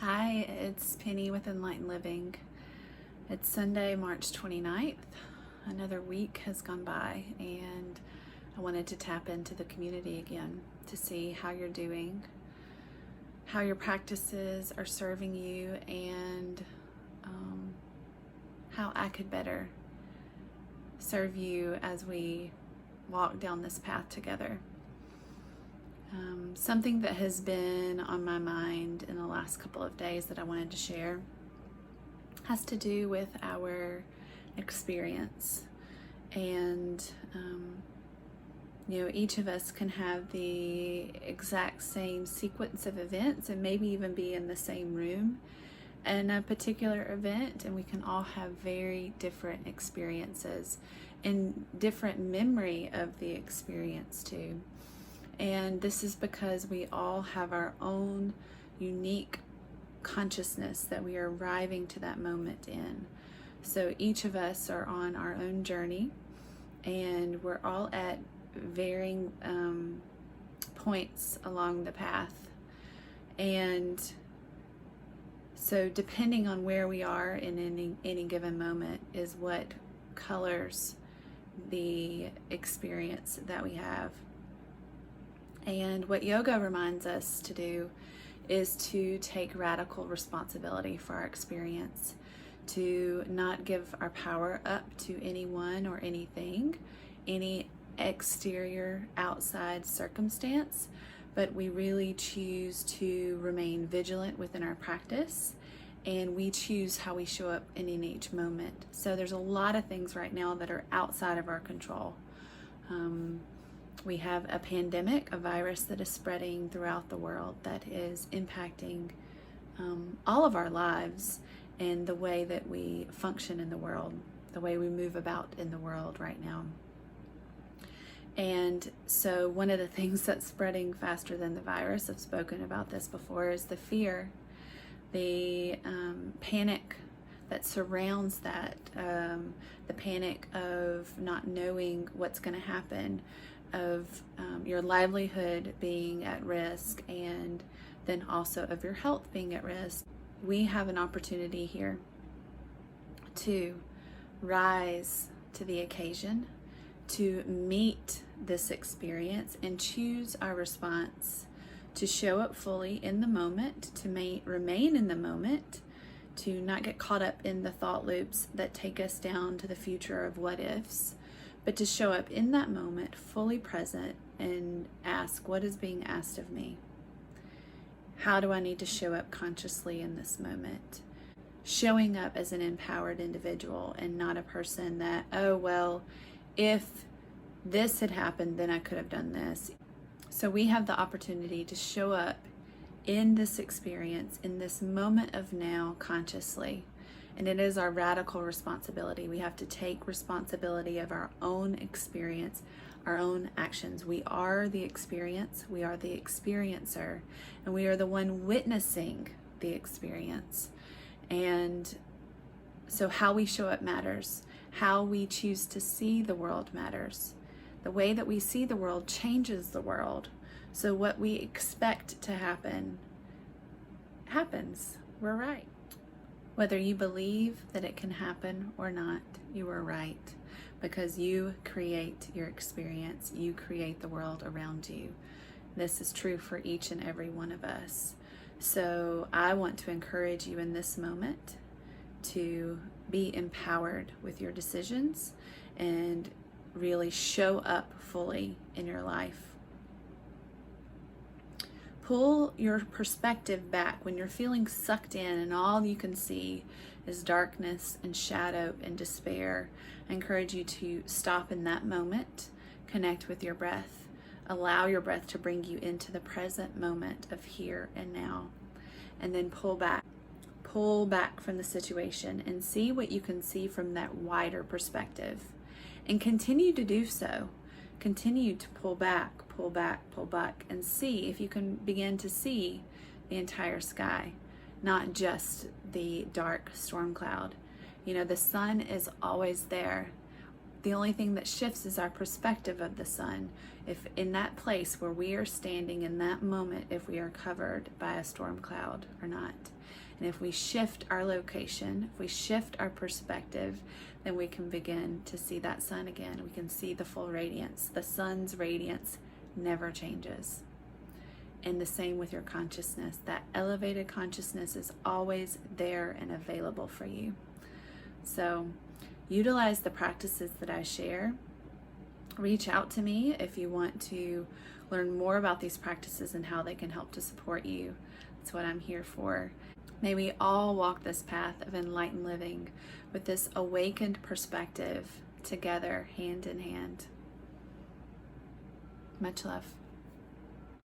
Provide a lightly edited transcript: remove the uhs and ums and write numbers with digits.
Hi, it's Penny with Enlightened Living. It's Sunday, March 29th. Another week has gone by, and I wanted to tap into the community again to see how you're doing, how your practices are serving you, and how I could better serve you as we walk down this path together. Something that has been on my mind in the last couple of days that I wanted to share has to do with our experience. And, each of us can have the exact same sequence of events and maybe even be in the same room in a particular event, and we can all have very different experiences and different memory of the experience too. And this is because we all have our own unique consciousness that we are arriving to that moment in. So each of us are on our own journey, and we're all at varying points along the path. And so depending on where we are in any given moment is what colors the experience that we have. And what yoga reminds us to do is to take radical responsibility for our experience, to not give our power up to anyone or anything, any exterior outside circumstance, but we really choose to remain vigilant within our practice, and we choose how we show up in each moment. So there's a lot of things right now that are outside of our control. We have a pandemic, a virus that is spreading throughout the world that is impacting all of our lives and the way that we function in the world, the way we move about in the world right now. And so one of the things that's spreading faster than the virus, I've spoken about this before, is the fear, the panic that surrounds that, the panic of not knowing what's going to happen, of your livelihood being at risk, and then also of your health being at risk. We have an opportunity here to rise to the occasion, to meet this experience and choose our response, to show up fully in the moment, to remain in the moment, to not get caught up in the thought loops that take us down to the future of what ifs, but to show up in that moment fully present and ask, what is being asked of me? How do I need to show up consciously in this moment? Showing up as an empowered individual and not a person that, oh, well, if this had happened, then I could have done this. So we have the opportunity to show up in this experience, in this moment of now, consciously. And it is our radical responsibility. We have to take responsibility of our own experience, our own actions. We are the experience, we are the experiencer, and we are the one witnessing the experience. And so how we show up matters. How we choose to see the world matters. The way that we see the world changes the world. So what we expect to happen, happens. We're right. Whether you believe that it can happen or not, you are right, because you create your experience. You create the world around you. This is true for each and every one of us. So I want to encourage you in this moment to be empowered with your decisions and really show up fully in your life. Pull your perspective back when you're feeling sucked in and all you can see is darkness and shadow and despair. I encourage you to stop in that moment, connect with your breath, allow your breath to bring you into the present moment of here and now, and then pull back from the situation and see what you can see from that wider perspective, and continue to do so. Continue to pull back, and see if you can begin to see the entire sky, not just the dark storm cloud. The sun is always there. The only thing that shifts is our perspective of the sun. If in that place where we are standing in that moment, if we are covered by a storm cloud or not. And if we shift our location, if we shift our perspective, then we can begin to see that sun again. We can see the full radiance. The sun's radiance never changes. And the same with your consciousness. That elevated consciousness is always there and available for you. So utilize the practices that I share. Reach out to me if you want to learn more about these practices and how they can help to support you. That's what I'm here for. May we all walk this path of enlightened living with this awakened perspective together, hand in hand. Much love.